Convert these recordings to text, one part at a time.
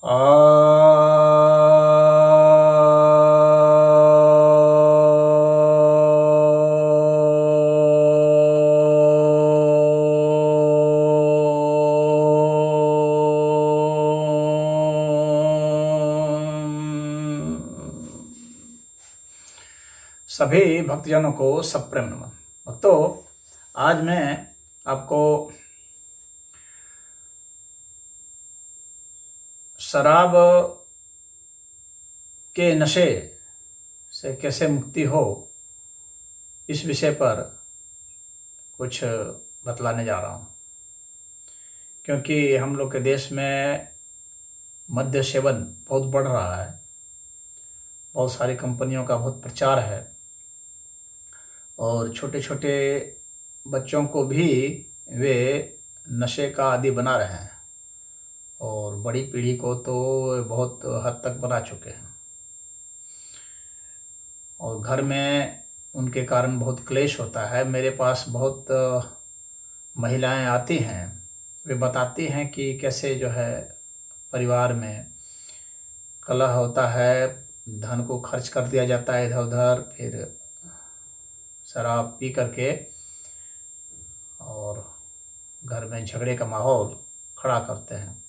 आ सभी भक्तजनों को सप्रेम नमन। भक्तों, आज मैं आपको शराब के नशे से कैसे मुक्ति हो, इस विषय पर कुछ बतलाने जा रहा हूँ। क्योंकि हम लोग के देश में मद्य सेवन बहुत बढ़ रहा है, बहुत सारी कंपनियों का बहुत प्रचार है और छोटे छोटे बच्चों को भी वे नशे का आदी बना रहे हैं और बड़ी पीढ़ी को तो बहुत हद तक बना चुके हैं और घर में उनके कारण बहुत क्लेश होता है। मेरे पास बहुत महिलाएं आती हैं, वे बताती हैं कि कैसे जो है परिवार में कलह होता है, धन को खर्च कर दिया जाता है इधर उधर, फिर शराब पी करके और घर में झगड़े का माहौल खड़ा करते हैं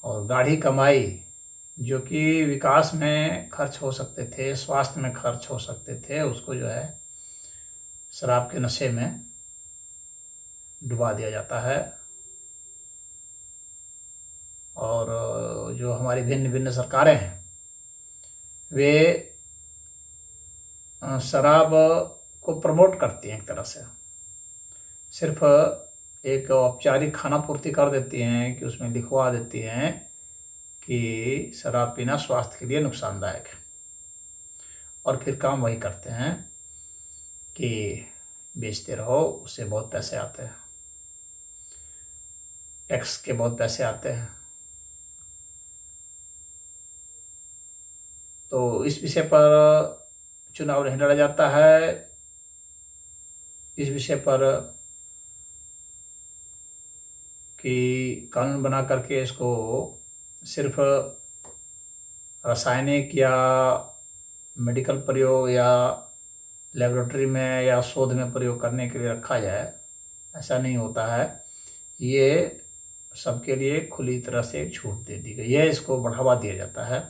और गाढ़ी कमाई जो कि विकास में खर्च हो सकते थे, स्वास्थ्य में खर्च हो सकते थे, उसको जो है शराब के नशे में डुबा दिया जाता है। और जो हमारी भिन्न भिन्न सरकारें हैं वे शराब को प्रमोट करती हैं, एक तरह से सिर्फ एक औपचारिक खाना पूर्ति कर देती हैं कि उसमें लिखवा देती हैं कि शराब पीना स्वास्थ्य के लिए नुकसानदायक है, और फिर काम वही करते हैं कि बेचते रहो, उससे बहुत पैसे आते हैं, टैक्स के बहुत पैसे आते हैं। तो इस विषय पर चुनाव नहीं लड़ा जाता है, इस विषय पर कि कानून बना करके इसको सिर्फ रासायनिक या मेडिकल प्रयोग या लेबोरेटरी में या शोध में प्रयोग करने के लिए रखा जाए, ऐसा नहीं होता है। ये सबके लिए खुली तरह से एक छूट दे दी गई है, इसको बढ़ावा दिया जाता है।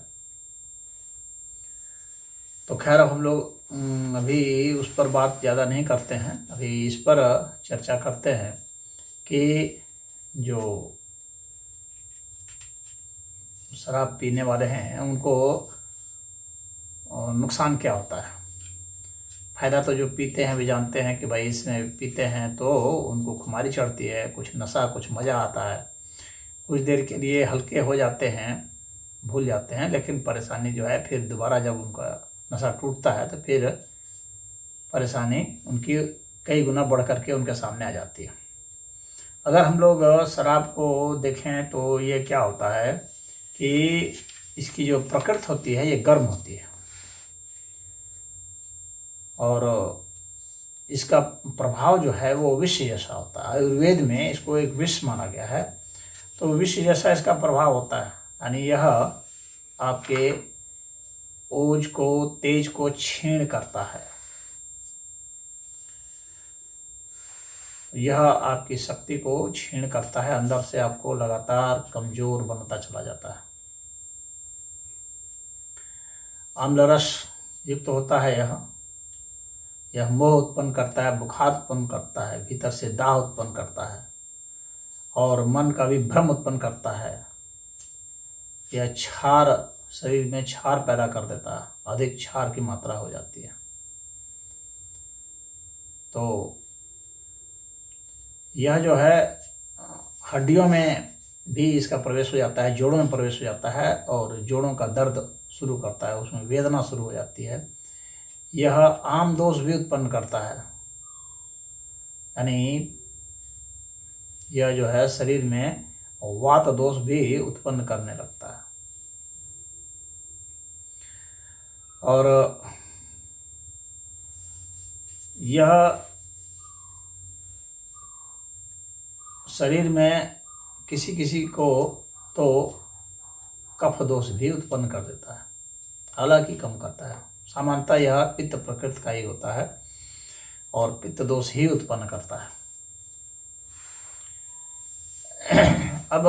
तो खैर अब हम लोग अभी उस पर बात ज़्यादा नहीं करते हैं, अभी इस पर चर्चा करते हैं कि जो शराब पीने वाले हैं उनको नुकसान क्या होता है। फ़ायदा तो जो पीते हैं वे जानते हैं कि भाई इसमें पीते हैं तो उनको खुमारी चढ़ती है, कुछ नशा, कुछ मज़ा आता है, कुछ देर के लिए हल्के हो जाते हैं, भूल जाते हैं, लेकिन परेशानी जो है फिर दोबारा जब उनका नशा टूटता है तो फिर परेशानी उनकी कई गुना बढ़ करके उनके सामने आ जाती है। अगर हम लोग शराब को देखें तो ये क्या होता है कि इसकी जो प्रकृति होती है ये गर्म होती है और इसका प्रभाव जो है वो विष जैसा होता है। आयुर्वेद में इसको एक विष माना गया है, तो विष जैसा इसका प्रभाव होता है, यानी यह आपके ओज को, तेज को क्षीण करता है, यह आपकी शक्ति को क्षीण करता है, अंदर से आपको लगातार कमजोर बनता चला जाता है। आम्ल रस युक्त होता है यह मोह उत्पन्न करता है, बुखार उत्पन्न करता है, भीतर से दाह उत्पन्न करता है और मन का भी भ्रम उत्पन्न करता है। यह क्षार, शरीर में क्षार पैदा कर देता है, अधिक क्षार की मात्रा हो जाती है। तो यह जो है हड्डियों में भी इसका प्रवेश हो जाता है, जोड़ों में प्रवेश हो जाता है और जोड़ों का दर्द शुरू करता है, उसमें वेदना शुरू हो जाती है। यह आम दोष भी उत्पन्न करता है, यानी यह जो है शरीर में वात दोष भी उत्पन्न करने लगता है। और यह शरीर में किसी किसी को तो कफ दोष भी उत्पन्न कर देता है, हालांकि कम करता है। सामान्यतः यह पित्त प्रकृति का ही होता है और पित्त दोष ही उत्पन्न करता है। अब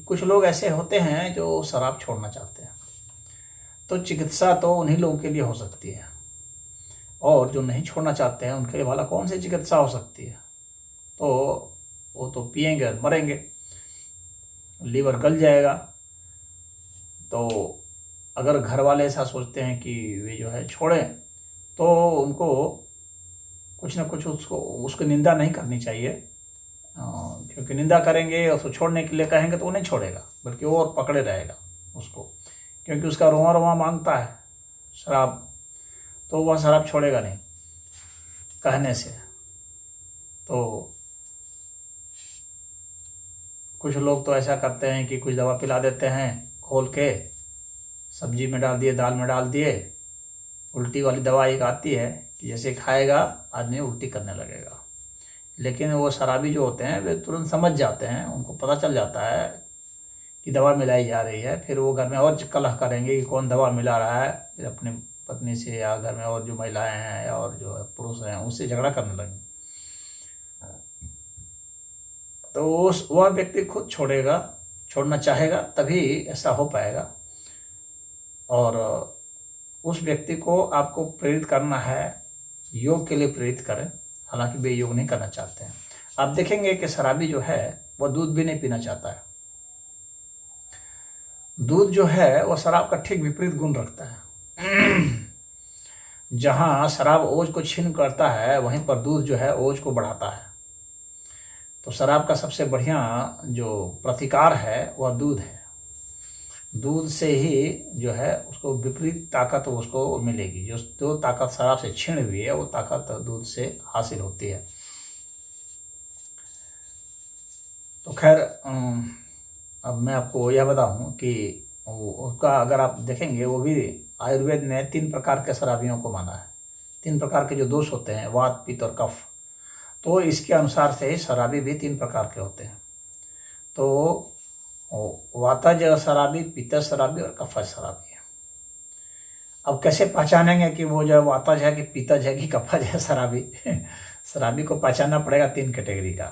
कुछ लोग ऐसे होते हैं जो शराब छोड़ना चाहते हैं, तो चिकित्सा तो उन्हीं लोगों के लिए हो सकती है, और जो नहीं छोड़ना चाहते हैं उनके लिए भला कौन सी चिकित्सा हो सकती है। तो वो तो पिएंगे और मरेंगे, लीवर गल जाएगा। तो अगर घर वाले ऐसा सोचते हैं कि वे जो है छोड़ें, तो उनको कुछ ना कुछ उसको निंदा नहीं करनी चाहिए, क्योंकि निंदा करेंगे और उसको छोड़ने के लिए कहेंगे तो वो नहीं छोड़ेगा, बल्कि वो और पकड़े रहेगा उसको, क्योंकि उसका रोआ रोआ मांगता है शराब, तो वह शराब छोड़ेगा नहीं कहने से। तो कुछ लोग तो ऐसा करते हैं कि कुछ दवा पिला देते हैं घोल के, सब्जी में डाल दिए, दाल में डाल दिए। उल्टी वाली दवा एक आती है कि जैसे खाएगा आदमी उल्टी करने लगेगा, लेकिन वो शराबी जो होते हैं वे तुरंत समझ जाते हैं, उनको पता चल जाता है कि दवा मिलाई जा रही है। फिर वो घर में और कलह करेंगे कि कौन दवा मिला रहा है, फिर अपनी पत्नी से या घर में और जो महिलाएं हैं या और जो पुरुष हैं उससे झगड़ा करने लगेंगे। तो वह व्यक्ति खुद छोड़ेगा, छोड़ना चाहेगा तभी ऐसा हो पाएगा। और उस व्यक्ति को आपको प्रेरित करना है, योग के लिए प्रेरित करें, हालांकि वे योग नहीं करना चाहते हैं। आप देखेंगे कि शराबी जो है वह दूध भी नहीं पीना चाहता है। दूध जो है वह शराब का ठीक विपरीत गुण रखता है। जहाँ शराब ओज को छीन करता है, वहीं पर दूध जो है ओज को बढ़ाता है। तो शराब का सबसे बढ़िया जो प्रतिकार है वह दूध है। दूध से ही जो है उसको विपरीत ताकत उसको मिलेगी। जो ताकत शराब से छीन हुई है वो ताकत दूध से हासिल होती है। तो खैर, अब मैं आपको यह बताऊं कि उसका अगर आप देखेंगे, वो भी आयुर्वेद ने 3 प्रकार के शराबियों को माना है। 3 प्रकार के जो दोष होते हैं, वात, पित्त और कफ, तो इसके अनुसार से शराबी भी 3 प्रकार के होते हैं। तो वातज शराबी, पित्तज शराबी और कफज शराबी है। अब कैसे पहचानेंगे कि वो जो वातज है कि पित्तज है कि कफज है शराबी? शराबी को पहचानना पड़ेगा 3 कैटेगरी का।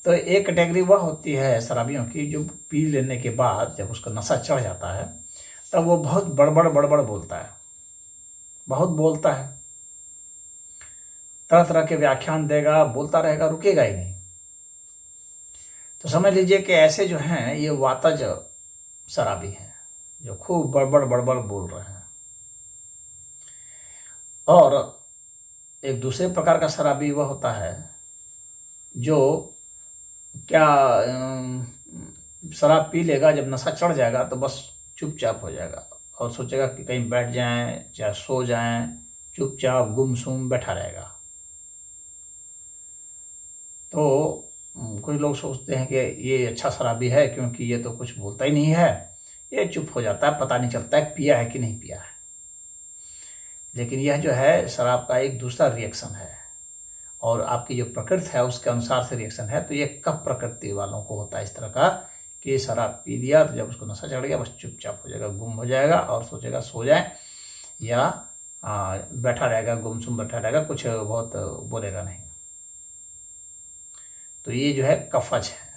तो एक कैटेगरी वह होती है शराबियों की जो पी लेने के बाद जब उसका नशा चढ़ जाता है तब वो बहुत बड़बड़ बोलता है, बहुत बोलता है, तरह तरह के व्याख्यान देगा, बोलता रहेगा, रुकेगा ही नहीं। तो समझ लीजिए कि ऐसे जो हैं ये वातज शराबी हैं, जो खूब बड़बड़ बोल रहे हैं। और एक दूसरे प्रकार का शराबी वह होता है जो क्या शराब पी लेगा, जब नशा चढ़ जाएगा तो बस चुपचाप हो जाएगा और सोचेगा कि कहीं बैठ जाएं, चाहे सो जाएं, चुपचाप गुमसुम बैठा रहेगा। तो कुछ लोग सोचते हैं कि ये अच्छा शराबी है क्योंकि ये तो कुछ बोलता ही नहीं है, ये चुप हो जाता है, पता नहीं चलता है पिया है कि नहीं पिया है। लेकिन यह जो है शराब का एक दूसरा रिएक्शन है, और आपकी जो प्रकृति है उसके अनुसार से रिएक्शन है। तो ये कफ प्रकृति वालों को होता है इस तरह का कि शराब पी लिया तो जब उसको नशा चढ़ गया बस चुपचाप हो जाएगा, गुम हो जाएगा और सोचेगा सो जाए या बैठा रहेगा, गुमसुम बैठा रहेगा, कुछ बहुत बोलेगा नहीं। तो ये जो है कफज है।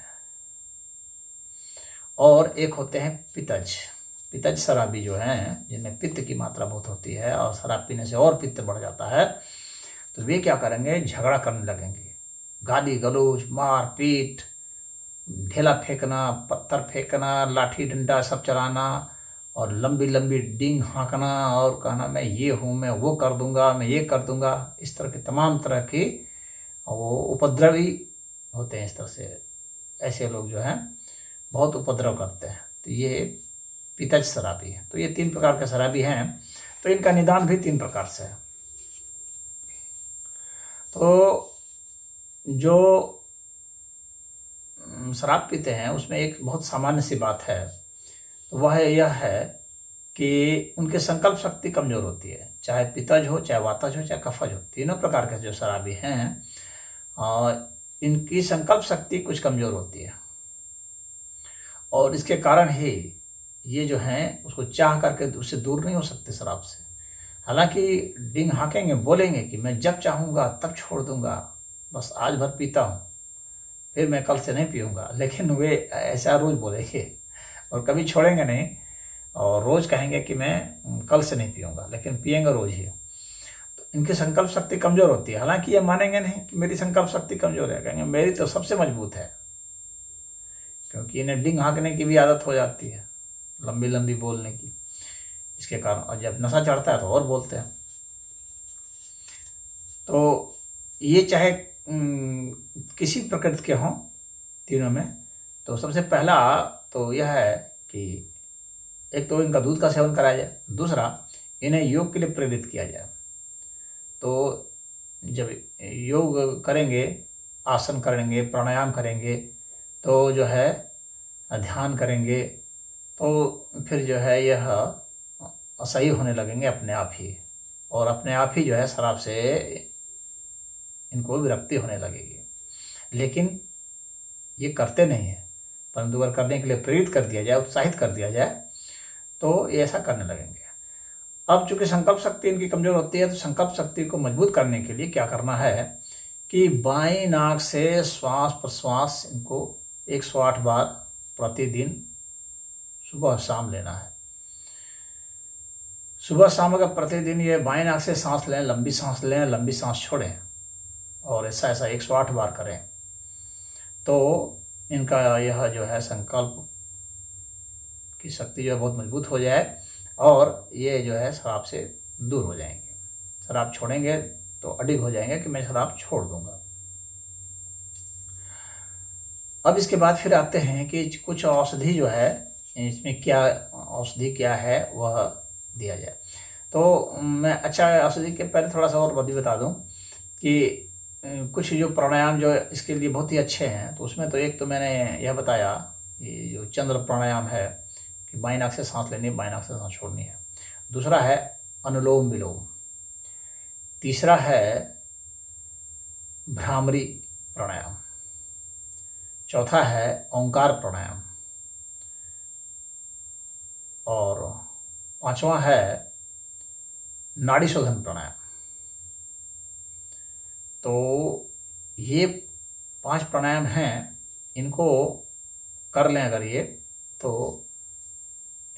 और एक होते हैं पित्तज। पित्तज शराबी जो हैं जिनमें पित्त की मात्रा बहुत होती है और शराब पीने से और पित्त बढ़ जाता है। तो वे क्या करेंगे, झगड़ा करने लगेंगे, गाली गलौज, मार पीट, ढेला फेंकना, पत्थर फेंकना, लाठी डंडा सब चलाना और लंबी लंबी डींग हाँकना और कहना मैं ये हूँ, मैं वो कर दूंगा, मैं ये कर दूंगा। इस तरह के तमाम तरह की वो उपद्रवी होते हैं। इस तरह से ऐसे लोग जो हैं बहुत उपद्रव करते हैं। तो ये पित्तज शराबी है। तो ये 3 प्रकार के शराबी हैं। तो इनका निदान भी 3 प्रकार से है। तो जो शराब पीते हैं उसमें एक बहुत सामान्य सी बात है, तो वह यह है कि उनकी संकल्प शक्ति कमज़ोर होती है। चाहे पित्तज हो, चाहे वातज हो, चाहे कफज हो, तीनों प्रकार के जो शराबी हैं इनकी संकल्प शक्ति कुछ कमज़ोर होती है और इसके कारण ही ये जो हैं उसको चाह करके उससे दूर नहीं हो सकते शराब से। हालांकि डिंग हाँकेंगे, बोलेंगे कि मैं जब चाहूँगा तब छोड़ दूँगा, बस आज भर पीता हूँ, फिर मैं कल से नहीं पीऊँगा, लेकिन वे ऐसा रोज़ बोलेंगे और कभी छोड़ेंगे नहीं और रोज़ कहेंगे कि मैं कल से नहीं पीऊँगा, लेकिन पिएंगे रोज़ ही। तो इनकी संकल्प शक्ति कमज़ोर होती है। हालांकि ये मानेंगे नहीं कि मेरी संकल्प शक्ति कमज़ोर है, कहेंगे मेरी तो सबसे मजबूत है, क्योंकि इन्हें डिंग हाँकने की भी आदत हो जाती है, लंबी लंबी बोलने की, इसके कारण। और जब नशा चढ़ता है तो और बोलते हैं। तो ये चाहे किसी प्रकृति के हों तीनों में, तो सबसे पहला तो यह है कि एक तो इनका दूध का सेवन कराया जाए, दूसरा इन्हें योग के लिए प्रेरित किया जाए। तो जब योग करेंगे, आसन करेंगे, प्राणायाम करेंगे, तो जो है ध्यान करेंगे, तो फिर जो है यह सही होने लगेंगे अपने आप ही, और अपने आप ही जो है शराब से इनको विरक्ति होने लगेगी। लेकिन ये करते नहीं हैं, परंतु अगर करने के लिए प्रेरित कर दिया जाए, उत्साहित कर दिया जाए, तो ये ऐसा करने लगेंगे। अब चूंकि संकल्प शक्ति इनकी कमज़ोर होती है, तो संकल्प शक्ति को मजबूत करने के लिए क्या करना है कि बाईं नाक से श्वास प्रश्वास इनको 108 बार प्रतिदिन सुबह शाम लेना है। सुबह शाम अगर प्रतिदिन ये बाईं नाक से सांस लें, लंबी सांस लें, लंबी सांस छोड़ें, और ऐसा 108 बार करें, तो इनका यह जो है संकल्प की शक्ति जो है बहुत मजबूत हो जाए और ये जो है शराब से दूर हो जाएंगे। शराब छोड़ेंगे तो अडिग हो जाएंगे कि मैं शराब छोड़ दूंगा। अब इसके बाद फिर आते हैं कि कुछ औषधि जो है, इसमें क्या औषधि क्या है वह दिया जाए। तो मैं औषधि के पहले थोड़ा सा और बता दूं कि कुछ जो प्राणायाम जो इसके लिए बहुत ही अच्छे हैं, तो उसमें तो एक तो मैंने यह बताया, ये जो चंद्र प्राणायाम है कि बाईं नाक से सांस लेनी है, बाईं नाक से सांस छोड़नी है। दूसरा है अनुलोम विलोम। तीसरा है भ्रामरी प्राणायाम। चौथा है ओंकार प्राणायाम। और पांचवा है नाड़ी शोधन प्राणायाम। तो ये 5 प्राणायाम हैं, इनको कर लें अगर ये, तो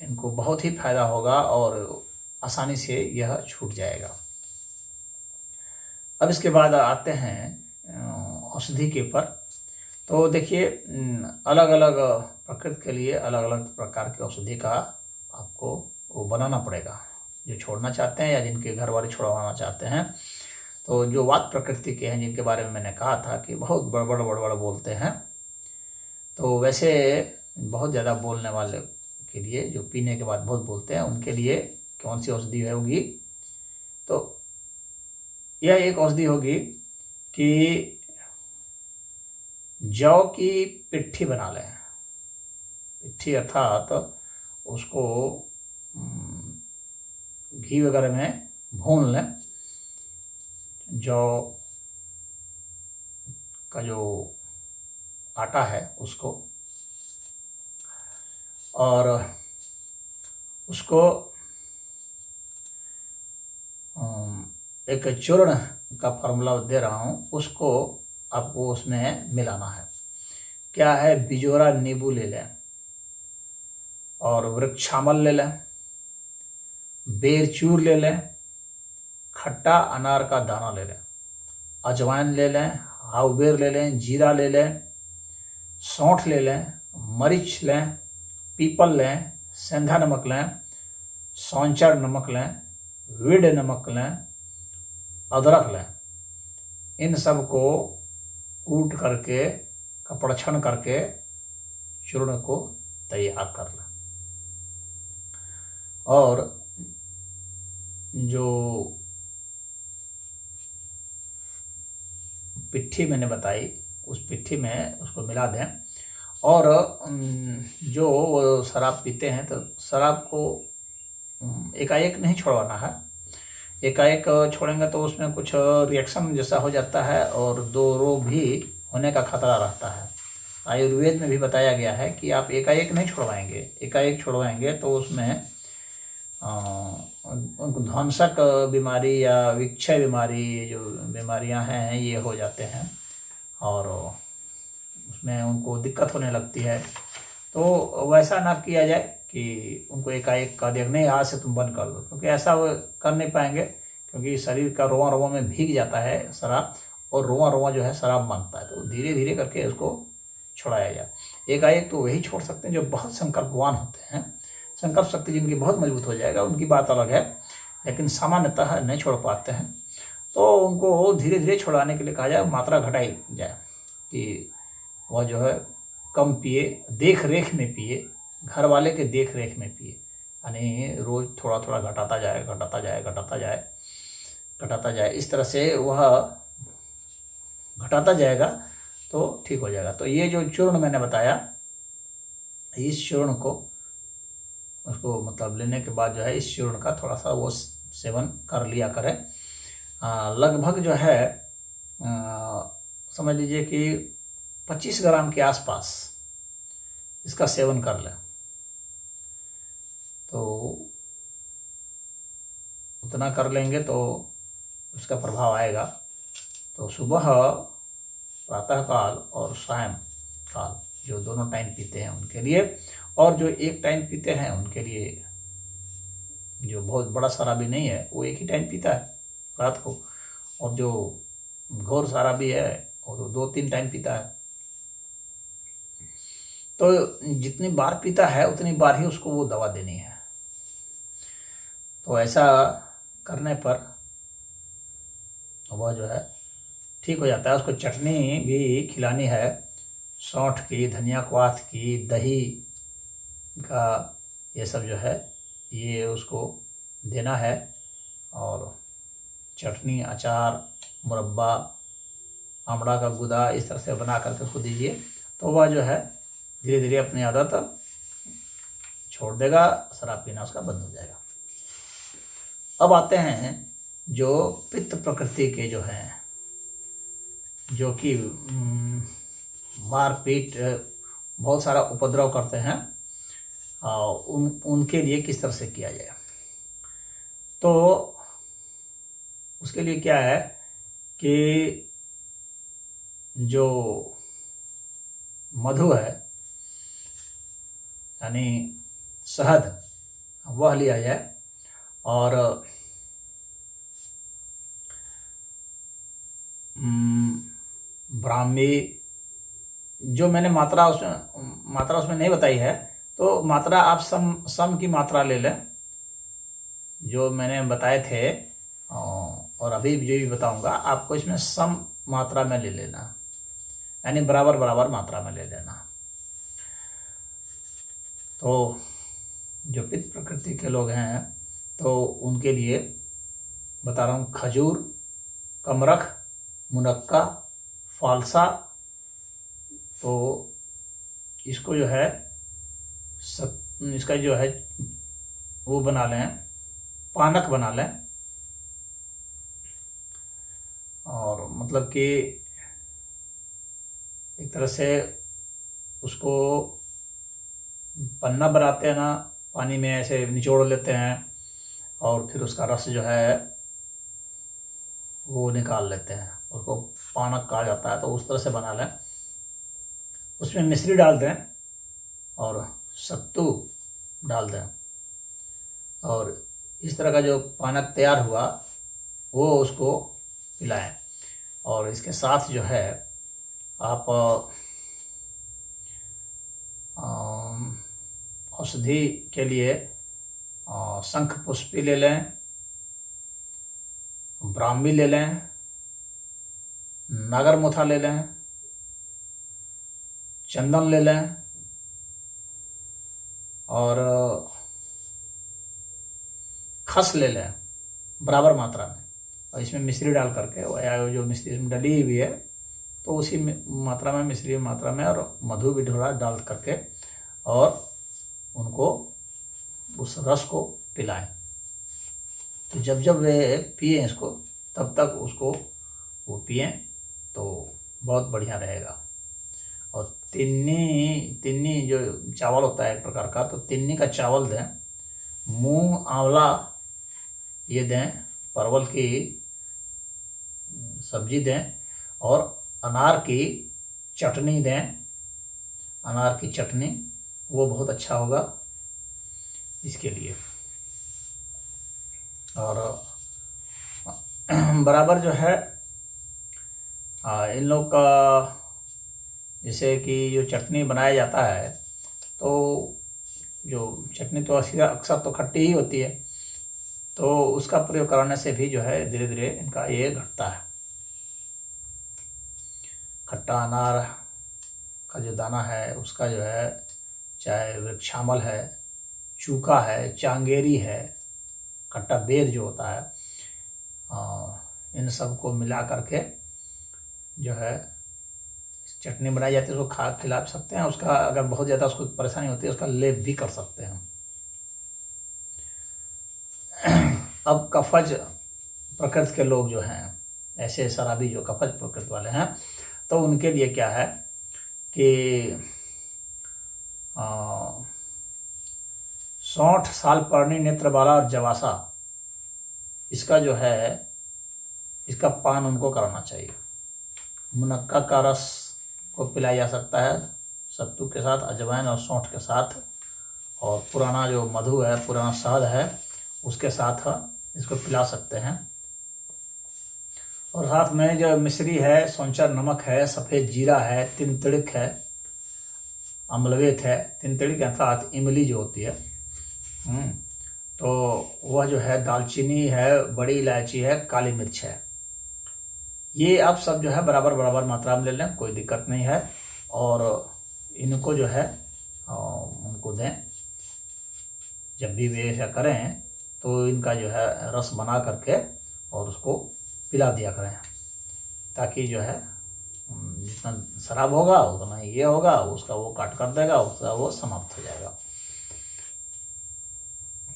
इनको बहुत ही फायदा होगा और आसानी से यह छूट जाएगा। अब इसके बाद आते हैं औषधि के ऊपर। तो देखिए, अलग अलग प्रकृति के लिए अलग अलग प्रकार की औषधि का आपको वो बनाना पड़ेगा, जो छोड़ना चाहते हैं या जिनके घर वाले छोड़वाना चाहते हैं। तो जो वात प्रकृति के हैं, जिनके बारे में मैंने कहा था कि बहुत बड़बड़ बोलते हैं, तो वैसे बहुत ज़्यादा बोलने वाले के लिए, जो पीने के बाद बहुत बोलते हैं, उनके लिए कौन सी औषधि होगी? तो यह एक औषधि होगी कि जौ की पिट्ठी बना लें। पिट्ठी अर्थात उसको घी वगैरह में भून लें। जौ का जो आटा है उसको, और उसको एक चूर्ण का फार्मूला दे रहा हूँ, उसको आपको उसमें मिलाना है। क्या है? बिजोरा नींबू ले लें, और वृक्षामल ले लें, बेर चूर ले लें, खट्टा अनार का दाना ले लें, अजवाइन ले लें, हाउबेर ले लें, जीरा ले लें, सौंठ ले लें, मरीच लें, पीपल लें, सेंधा नमक लें, सौंचर नमक लें, विड नमक लें, अदरक लें। इन सब को कूट करके, कपड़छन करके चूर्ण को तैयार कर लें। और जो पिट्ठी मैंने बताई, उस पिट्ठी में उसको मिला दें। और जो शराब पीते हैं, तो शराब को एकाएक नहीं छोड़वाना है। एकाएक छोड़ेंगे तो उसमें कुछ रिएक्शन जैसा हो जाता है और 2 रोग भी होने का खतरा रहता है। आयुर्वेद में भी बताया गया है कि आप एकाएक नहीं छुड़वाएंगे, एकाएक छुड़वाएंगे तो उसमें उनको ध्वंसक बीमारी या विक्षय बीमारी, जो बीमारियां हैं ये हो जाते हैं और उसमें उनको दिक्कत होने लगती है। तो वैसा ना किया जाए कि उनको एकाएक कह दिया नहीं आज से तुम बंद कर दो, क्योंकि ऐसा वो कर नहीं पाएंगे, क्योंकि शरीर का रोआ रोआ में भीग जाता है शराब और रोआ रोआ जो है शराब मांगता है। तो धीरे धीरे करके उसको छुड़ाया जाए। एकाएक तो वही छोड़ सकते हैं जो बहुत संकल्पवान होते हैं, संकल्प शक्ति जिनकी बहुत मजबूत हो जाएगा, उनकी बात अलग है, लेकिन सामान्यतः नहीं छोड़ पाते हैं। तो उनको धीरे धीरे छुड़ाने के लिए कहा जाए, मात्रा घटाई जाए कि वह जो है कम पिए, देख रेख में पिए, घर वाले के देख रेख में पिए, यानी रोज़ थोड़ा थोड़ा घटाता जाए, घटाता जाए, घटाता जाए, घटाता जाए। इस तरह से वह घटाता जाएगा तो ठीक हो जाएगा। तो ये जो चूर्ण मैंने बताया, इस चूर्ण को उसको मतलब लेने के बाद जो है इस चूर्ण का थोड़ा सा वो सेवन कर लिया करें। लगभग जो है समझ लीजिए कि 25 ग्राम के आसपास इसका सेवन कर लें तो उतना कर लेंगे तो उसका प्रभाव आएगा। तो सुबह, प्रातःकाल और सायं काल जो दोनों टाइम पीते हैं उनके लिए, और जो एक टाइम पीते हैं उनके लिए, जो बहुत बड़ा शराबी नहीं है वो एक ही टाइम पीता है रात को, और जो घोर शराबी है वो तो 2-3 टाइम पीता है। तो जितनी बार पीता है उतनी बार ही उसको वो दवा देनी है। तो ऐसा करने पर वह जो है ठीक हो जाता है। उसको चटनी भी खिलानी है, सौंठ की, धनिया क्वाथ की, दही का, ये सब जो है ये उसको देना है। और चटनी, अचार, मुरब्बा, आमड़ा का गुदा इस तरह से बना करके उसको दीजिए, तो वह जो है धीरे धीरे अपनी आदत छोड़ देगा, शराब पीना उसका बंद हो जाएगा। अब आते हैं जो पित्त प्रकृति के जो हैं, जो कि मारपीट, बहुत सारा उपद्रव करते हैं, उनके लिए किस तरह से किया जाए। तो उसके लिए क्या है कि जो मधु है यानी शहद, वह लिया जाए और ब्राह्मी, जो मैंने मात्रा उसमें नहीं बताई है, तो मात्रा आप सम की मात्रा ले लें जो मैंने बताए थे, और अभी जो भी बताऊंगा आपको इसमें सम मात्रा में ले लेना, यानी बराबर बराबर मात्रा में ले लेना। तो जो पित्त प्रकृति के लोग हैं तो उनके लिए बता रहा हूँ, खजूर, कमरख, मुनक्का, फालसा, तो इसको जो है इसका जो है वो बना लें, पानक बना लें, और मतलब कि एक तरह से उसको पन्ना बनाते हैं ना, पानी में ऐसे निचोड़ लेते हैं और फिर उसका रस जो है वो निकाल लेते हैं, उसको पानक कहा जाता है। तो उस तरह से बना लें, उसमें मिश्री डाल दें और सत्तू डाल दें, और इस तरह का जो पानक तैयार हुआ वो उसको पिलाएं। और इसके साथ जो है आप औषधि के लिए शंख पुष्पी ले लें, ब्राह्मी ले लें, नागरमुथा ले लें, चंदन ले लें, और खस ले लें बराबर मात्रा में, और इसमें मिश्री डाल करके, जो मिश्री इसमें डली हुई है तो उसी मात्रा में, मिश्री मात्रा में, और मधु भी थोड़ा डाल करके, और उनको उस रस को पिलाएं। तो जब जब वे पिए इसको, तब तक उसको वो पिएं, तो बहुत बढ़िया रहेगा। और तिन्नी तिन्नी जो चावल होता है एक प्रकार का, तो तिन्नी का चावल दें, मूंग आंवला ये दें, परवल की सब्जी दें, और अनार की चटनी दें, अनार की चटनी, वो बहुत अच्छा होगा इसके लिए। और बराबर जो है इन लोग का, जैसे कि जो चटनी बनाया जाता है, तो जो चटनी तो अक्सर तो खट्टी ही होती है, तो उसका प्रयोग करने से भी जो है धीरे धीरे इनका ये घटता है। खट्टा अनार का जो दाना है उसका जो है, चाहे वृक्षामल है, चूका है, चांगेरी है, खट्टा बेर जो होता है, इन सब को मिला करके जो है चटनी बनाई जाती है, उसको खिला सकते हैं। उसका अगर बहुत ज़्यादा उसको परेशानी होती है, उसका लेप भी कर सकते हैं। अब कफज प्रकृति के लोग जो हैं, ऐसे शराबी जो कफज प्रकृति वाले हैं, तो उनके लिए क्या है कि 60 साल पुरानी नेत्रबाला और जवासा, इसका जो है, इसका पान उनको कराना चाहिए। मुनक्का का रस को पिलाया जा सकता है सत्तू के साथ, अजवाइन और सौंठ के साथ, और पुराना जो मधु है, पुराना शहद है, उसके साथ इसको पिला सकते हैं। और साथ में जो मिश्री है, सौंचर नमक है, सफ़ेद जीरा है, तिनतिड़िक है, अम्लवेत है। तिनतिड़िक के साथ इमली जो होती है, तो वह जो है, दालचीनी है, बड़ी इलायची है, काली मिर्च है। ये आप सब जो है बराबर बराबर मात्रा में ले लें, कोई दिक्कत नहीं है। और इनको जो है उनको दें। जब भी वे ऐसा करें तो इनका जो है रस बना करके और उसको पिला दिया करें, ताकि जो है जितना शराब होगा उतना ही ये होगा, उसका वो काट कर देगा, उसका वो समाप्त हो जाएगा।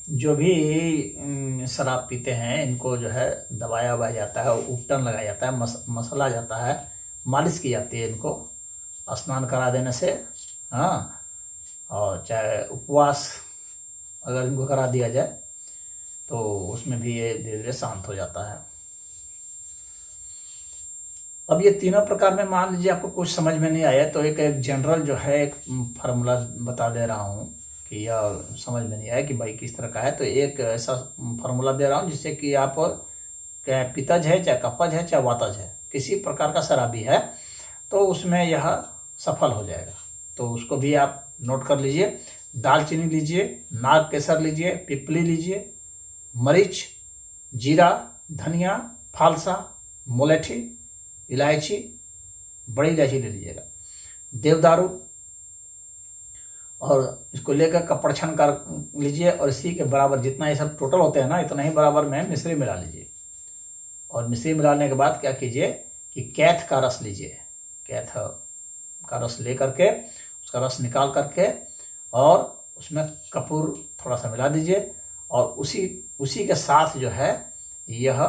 जो भी शराब पीते हैं, इनको जो है दबाया हुआ जाता है, उपटन लगाया जाता है, मसला जाता है, मालिश की जाती है इनको स्नान करा देने से। हाँ, और चाहे उपवास अगर इनको करा दिया जाए तो उसमें भी ये धीरे धीरे शांत हो जाता है। अब ये तीनों प्रकार में मान लीजिए आपको कुछ समझ में नहीं आया, तो एक जनरल जो है एक फार्मूला बता दे रहा हूँ कि यह समझ में नहीं आया कि भाई किस तरह का है, तो एक ऐसा फार्मूला दे रहा हूँ जिससे कि आप, क्या पित्तज है, चाहे कफज है, चाहे वातज है, किसी प्रकार का शराबी है, तो उसमें यह सफल हो जाएगा। तो उसको भी आप नोट कर लीजिए। दालचीनी लीजिए, नाग केसर लीजिए, पिपली लीजिए, मरीच, जीरा, धनिया, फालसा, मुलेठी, इलायची, बड़ी इलायची ले लीजिएगा, देवदारू, और इसको लेकर कपड़ छन कर लीजिए, और इसी के बराबर जितना ये सब टोटल होते हैं ना, इतना ही बराबर में मिश्री मिला लीजिए। और मिश्री मिलाने के बाद क्या कीजिए कि कैथ का रस लीजिए, कैथ का रस ले करके उसका रस निकाल करके और उसमें कपूर थोड़ा सा मिला दीजिए, और उसी के साथ जो है यह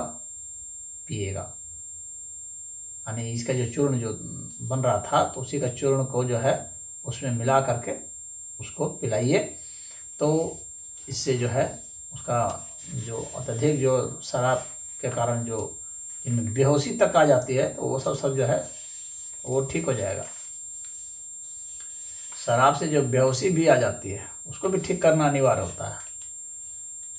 पिएगा। यानी इसका जो चूर्ण जो बन रहा था, तो उसी का चूर्ण को जो है उसमें मिला करके उसको पिलाइए। तो इससे जो है उसका जो अत्यधिक जो शराब के कारण जो जिनमें बेहोशी तक आ जाती है, तो वो सब जो है वो ठीक हो जाएगा। शराब से जो बेहोशी भी आ जाती है उसको भी ठीक करना अनिवार्य होता है,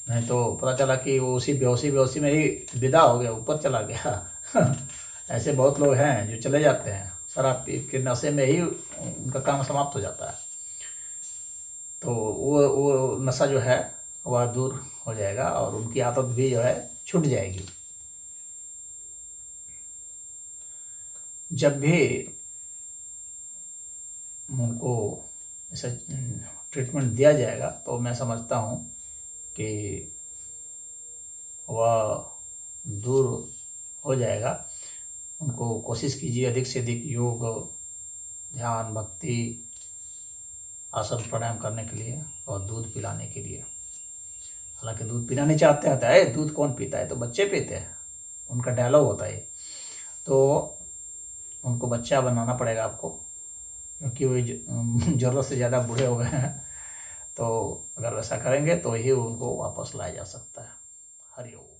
नहीं तो पता चला कि वो उसी बेहोशी में ही विदा हो गया, ऊपर चला गया। ऐसे बहुत लोग हैं जो चले जाते हैं शराब पी के नशे में ही उनका काम समाप्त हो जाता है। तो वो नशा जो है वह दूर हो जाएगा और उनकी आदत भी जो है छूट जाएगी। जब भी उनको ऐसा ट्रीटमेंट दिया जाएगा तो मैं समझता हूँ कि वह दूर हो जाएगा। उनको कोशिश कीजिए अधिक से अधिक योग, ध्यान, भक्ति, आसन प्राणायाम करने के लिए और दूध पिलाने के लिए। हालांकि दूध पीना नहीं चाहते हैं, दूध कौन पीता है, तो बच्चे पीते हैं, उनका डायलॉग होता है। तो उनको बच्चा बनाना पड़ेगा आपको, क्योंकि वो ज़रूरत से ज़्यादा बूढ़े हो गए हैं। तो अगर वैसा करेंगे तो ही उनको वापस लाया जा सकता है। हरि ओम।